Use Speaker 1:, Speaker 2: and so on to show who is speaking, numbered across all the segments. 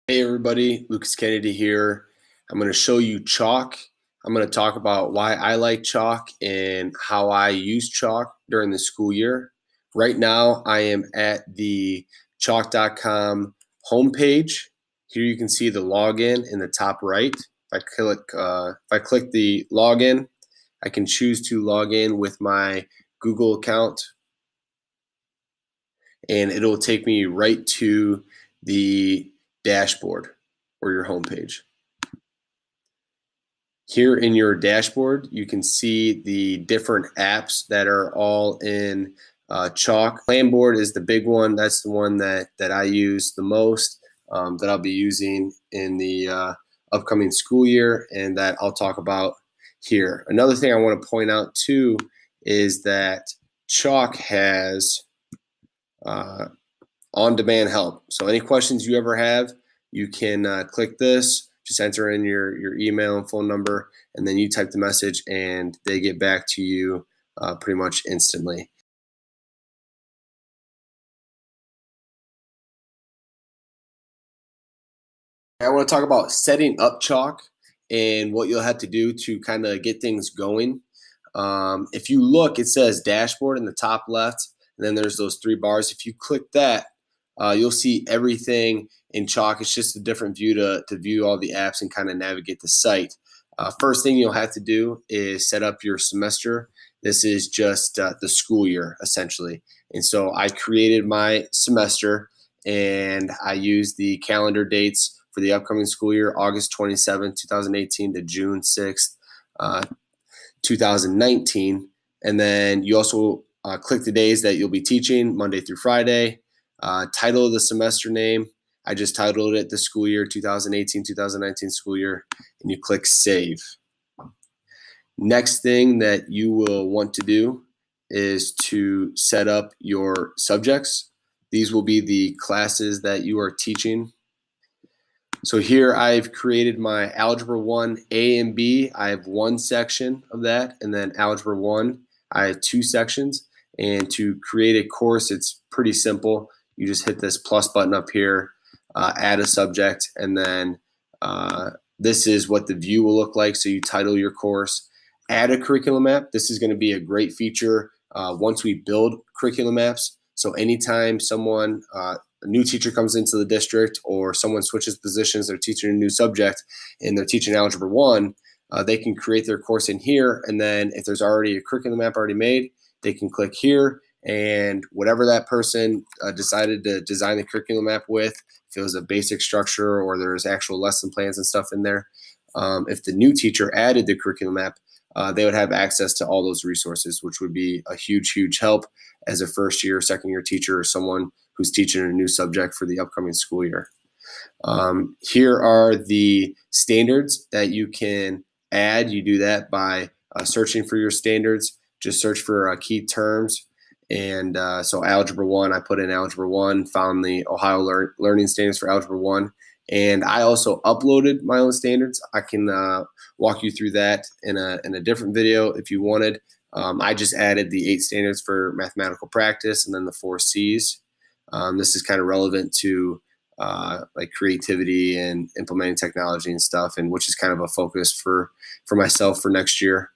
Speaker 1: Hey everybody, Lucas Kennedy here. I'm going to show you Chalk. I'm going to talk about why I like Chalk and how I use Chalk during the school year. Right now, I am at the chalk.com homepage. Here you can see the login in the top right. If I click the login, I can choose to log in with my Google account, and it'll take me right to the dashboard or your homepage. Here in your dashboard, you can see the different apps that are all in Chalk. Planboard is the big one. That's the one that I use the most, that I'll be using in the upcoming school year, and that I'll talk about here. Another thing I want to point out too is that Chalk has on-demand help. So any questions you ever have, you can click this, just enter in your email and phone number, and then you type the message and they get back to you pretty much instantly. I want to talk about setting up Chalk and what you'll have to do to kind of get things going. If you look, it says dashboard in the top left, and then there's those three bars. If you click that, you'll see everything in Chalk. It's just a different view to view all the apps and kind of navigate the site. First thing you'll have to do is set up your semester. This is just the school year, essentially. And so I created my semester, and I used the calendar dates for the upcoming school year, August 27th, 2018 to June 6th, 2019. And then you also click the days that you'll be teaching, Monday through Friday. Title of the semester name, I just titled it the school year 2018-2019 school year, and you click save. Next thing that you will want to do is to set up your subjects. These will be the classes that you are teaching. So here I've created my Algebra 1 A and B. I have one section of that, and then Algebra 1, I have two sections. And to create a course, it's pretty simple. You just hit this plus button up here, add a subject, and then this is what the view will look like. So you title your course, add a curriculum map. This is going to be a great feature once we build curriculum maps. So anytime someone, a new teacher comes into the district, or someone switches positions, they're teaching a new subject and they're teaching Algebra 1, they can create their course in here. And then if there's already a curriculum map already made, they can click here, and whatever that person decided to design the curriculum map with, if it was a basic structure or there's actual lesson plans and stuff in there, if the new teacher added the curriculum map, they would have access to all those resources, which would be a huge, huge help as a first year, second year teacher, or someone who's teaching a new subject for the upcoming school year. Here are the standards that you can add. You do that by searching for your standards. Just search for key terms. And so Algebra 1, I put in Algebra 1, found the Ohio Learning Standards for Algebra 1. And I also uploaded my own standards. I can walk you through that in a different video if you wanted. I just added the 8 standards for mathematical practice and then the 4 C's. This is kind of relevant to like creativity and implementing technology and stuff, and which is kind of a focus for myself for next year.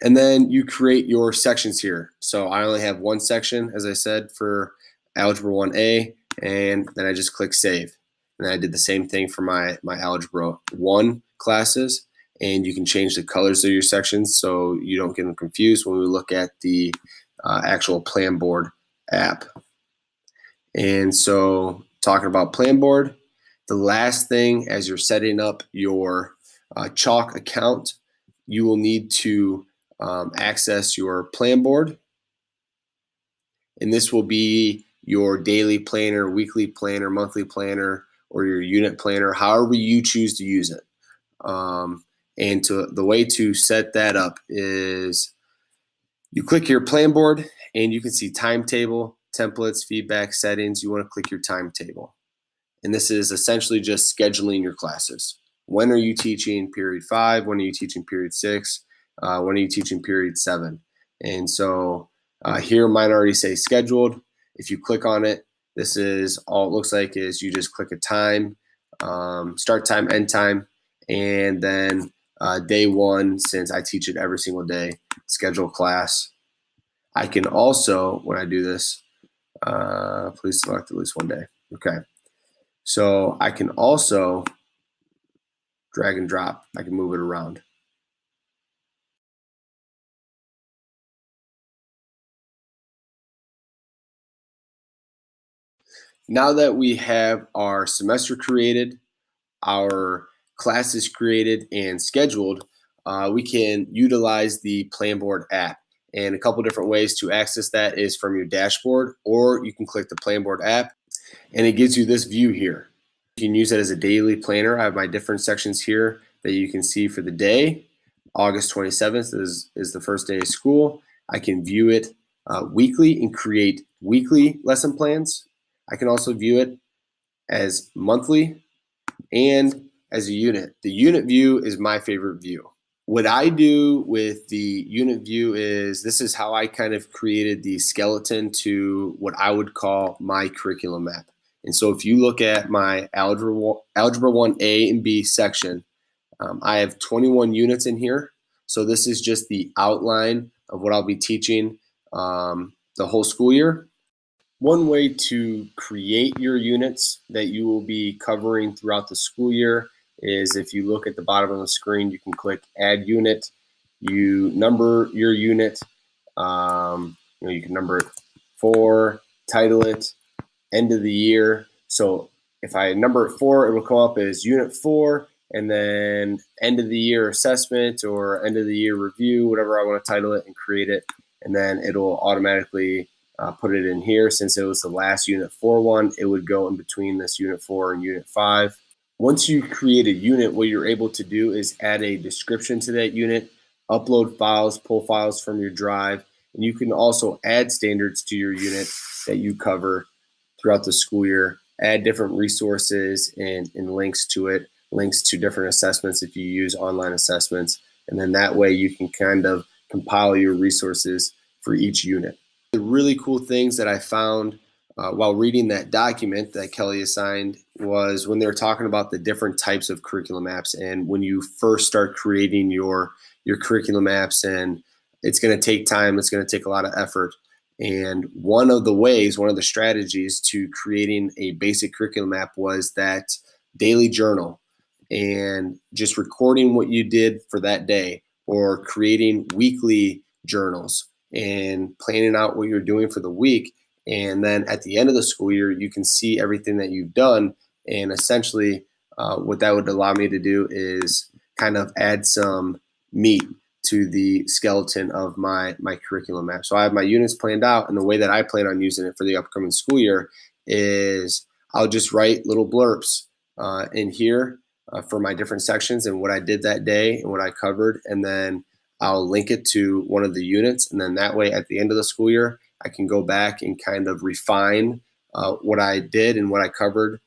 Speaker 1: And then you create your sections here. So I only have one section, as I said, for Algebra 1A, and then I just click save. And I did the same thing for my Algebra 1 classes, and you can change the colors of your sections so you don't get them confused when we look at the actual Planboard app. And so talking about Planboard, the last thing as you're setting up your Chalk account, you will need to access your Planboard, and this will be your daily planner, weekly planner, monthly planner, or your unit planner, however you choose to use it. And the way to set that up is you click your Planboard, and you can see timetable, templates, feedback, settings. You want to click your timetable, and this is essentially just scheduling your classes. When are you teaching period 5? When are you teaching period 6? When are you teaching period 7? And so here mine already say scheduled. If you click on it, This is all it looks like is you just click a time, start time, end time, and then day one, since I teach it every single day, schedule class. I can also, when I do this, please select at least one day. Okay. So I can also drag and drop. I can move it around. Now that we have our semester created, our classes created and scheduled, we can utilize the Planboard app. And a couple different ways to access that is from your dashboard, or you can click the Planboard app and it gives you this view here. You can use it as a daily planner. I have my different sections here that you can see for the day. August 27th is the first day of school. I can view it weekly and create weekly lesson plans. I can also view it as monthly and as a unit. The unit view is my favorite view. What I do with the unit view is this is how I kind of created the skeleton to what I would call my curriculum map. And so if you look at my Algebra 1A and B section, I have 21 units in here. So this is just the outline of what I'll be teaching the whole school year. One way to create your units that you will be covering throughout the school year is if you look at the bottom of the screen, you can click Add Unit. You number your unit. You can number it 4, title it, end of the year. So if I number it 4, it will come up as Unit 4, and then end of the year assessment or end of the year review, whatever I want to title it, and create it. And then it'll automatically put it in here. Since it was the last Unit 4 one, it would go in between this Unit 4 and Unit 5. Once you create a unit, what you're able to do is add a description to that unit, upload files, pull files from your drive, and you can also add standards to your unit that you cover throughout the school year, add different resources and links to it, links to different assessments if you use online assessments, and then that way you can kind of compile your resources for each unit. The really cool things that I found while reading that document that Kelly assigned was when they were talking about the different types of curriculum apps, and when you first start creating your curriculum apps, and it's going to take time, it's going to take a lot of effort. And one of the strategies to creating a basic curriculum app was that daily journal, and just recording what you did for that day, or creating weekly journals and planning out what you're doing for the week. And then at the end of the school year, you can see everything that you've done. And essentially, what that would allow me to do is kind of add some meat to the skeleton of my curriculum map. So I have my units planned out, and the way that I plan on using it for the upcoming school year is I'll just write little blurbs in here for my different sections and what I did that day and what I covered, and then I'll link it to one of the units, and then that way at the end of the school year, I can go back and kind of refine what I did and what I covered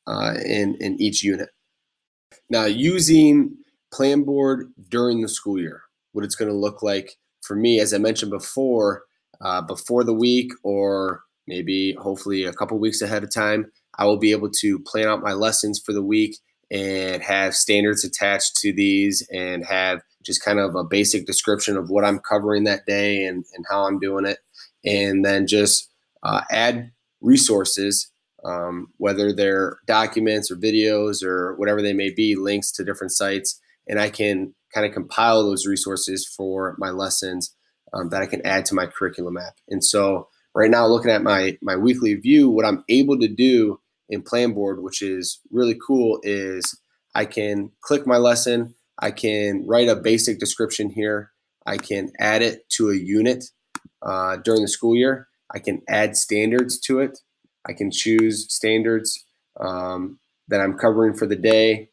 Speaker 1: in each unit. Now, using Planboard during the school year, what it's going to look like for me, as I mentioned before the week, or maybe hopefully a couple weeks ahead of time, I will be able to plan out my lessons for the week and have standards attached to these, and have just kind of a basic description of what I'm covering that day and how I'm doing it. And then just add resources, whether they're documents or videos or whatever they may be, links to different sites, and I can kind of compile those resources for my lessons that I can add to my curriculum app. And so right now, looking at my weekly view, what I'm able to do in Planboard, which is really cool, is I can click my lesson, I can write a basic description here, I can add it to a unit during the school year, I can add standards to it, I can choose standards that I'm covering for the day,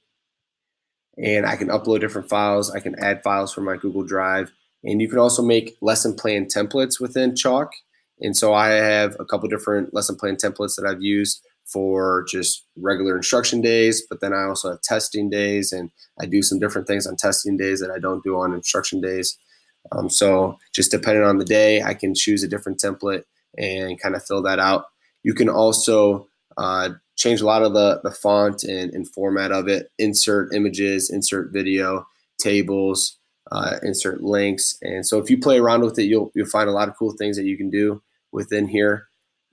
Speaker 1: and I can upload different files. I can add files from my Google Drive, and you can also make lesson plan templates within Chalk. And so I have a couple different lesson plan templates that I've used for just regular instruction days, but then I also have testing days, and I do some different things on testing days that I don't do on instruction days. So just depending on the day, I can choose a different template and kind of fill that out. You can also change a lot of the font and format of it, insert images, insert video, tables, insert links. And so if you play around with it, you'll find a lot of cool things that you can do within here.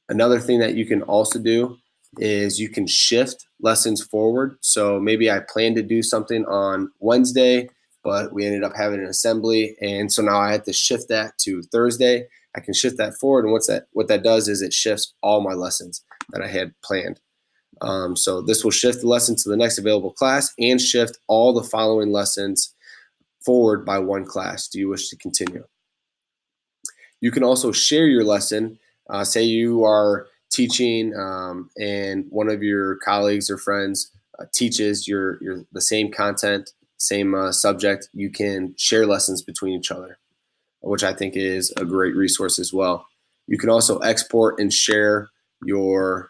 Speaker 1: Another thing that you can also do is you can shift lessons forward. So maybe I planned to do something on Wednesday, but we ended up having an assembly, and so now I had to shift that to Thursday. I can shift that forward, and what that does is it shifts all my lessons that I had planned. So this will shift the lesson to the next available class and shift all the following lessons forward by one class. Do you wish to continue? You can also share your lesson. Say you are teaching and one of your colleagues or friends teaches the same content, same subject. You can share lessons between each other, which I think is a great resource as well. You can also export and share your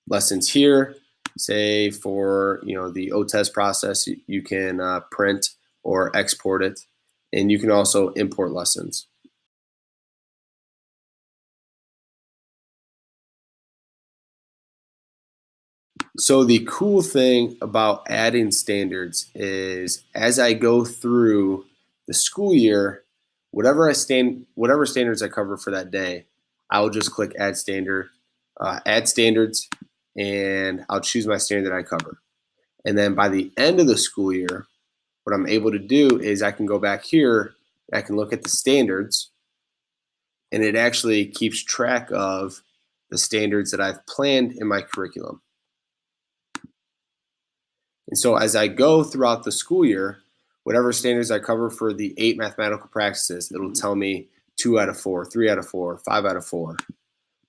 Speaker 1: lessons here. Say for the OTES process, you can print or export it, and you can also import lessons. So the cool thing about adding standards is as I go through the school year, whatever standards I cover for that day, I'll just click add standards, and I'll choose my standard that I cover. And then by the end of the school year, what I'm able to do is I can go back here, I can look at the standards, and it actually keeps track of the standards that I've planned in my curriculum. And so as I go throughout the school year, whatever standards I cover for the 8 mathematical practices, it'll tell me 2 out of 4, 3 out of 4, 5 out of 4.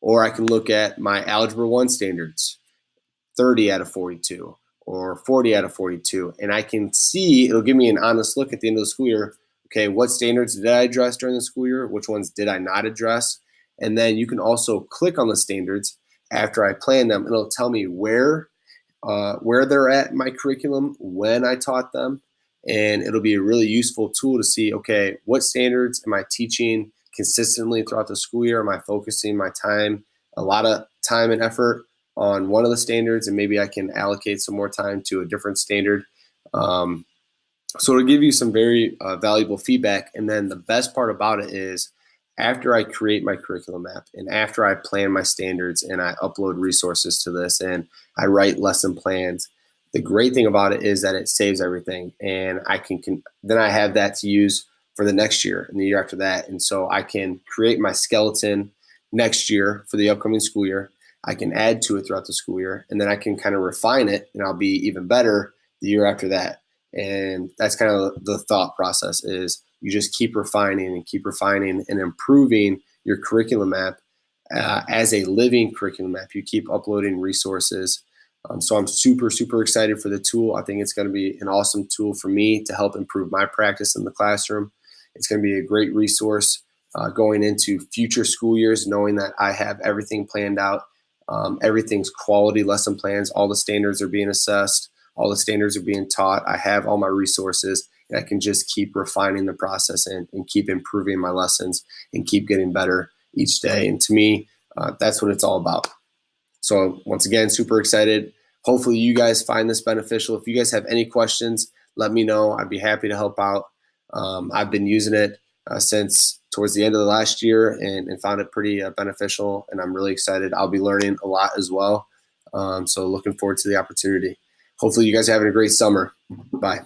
Speaker 1: Or I can look at my Algebra 1 standards, 30 out of 42 or 40 out of 42. And I can see, it'll give me an honest look at the end of the school year. Okay, what standards did I address during the school year? Which ones did I not address? And then you can also click on the standards after I plan them, and it'll tell me where they're at in my curriculum, when I taught them, and it'll be a really useful tool to see, okay, what standards am I teaching consistently throughout the school year? Am I focusing my time, a lot of time and effort on one of the standards, and maybe I can allocate some more time to a different standard? So it'll give you some very valuable feedback. And then the best part about it is after I create my curriculum map and after I plan my standards and I upload resources to this and I write lesson plans, the great thing about it is that it saves everything, and then I have that to use for the next year and the year after that. And so I can create my skeleton next year for the upcoming school year. I can add to it throughout the school year, and then I can kind of refine it, and I'll be even better the year after that. And that's kind of the thought process, is you just keep refining and improving your curriculum map as a living curriculum map. You keep uploading resources. So I'm super, super excited for the tool. I think it's going to be an awesome tool for me to help improve my practice in the classroom. It's going to be a great resource going into future school years, knowing that I have everything planned out. Everything's quality lesson plans. All the standards are being assessed. All the standards are being taught. I have all my resources, and I can just keep refining the process and keep improving my lessons and keep getting better each day. And to me, that's what it's all about. So once again, super excited. Hopefully you guys find this beneficial. If you guys have any questions, let me know. I'd be happy to help out. I've been using it since towards the end of the last year and found it pretty beneficial, and I'm really excited. I'll be learning a lot as well. So looking forward to the opportunity. Hopefully you guys are having a great summer. Bye.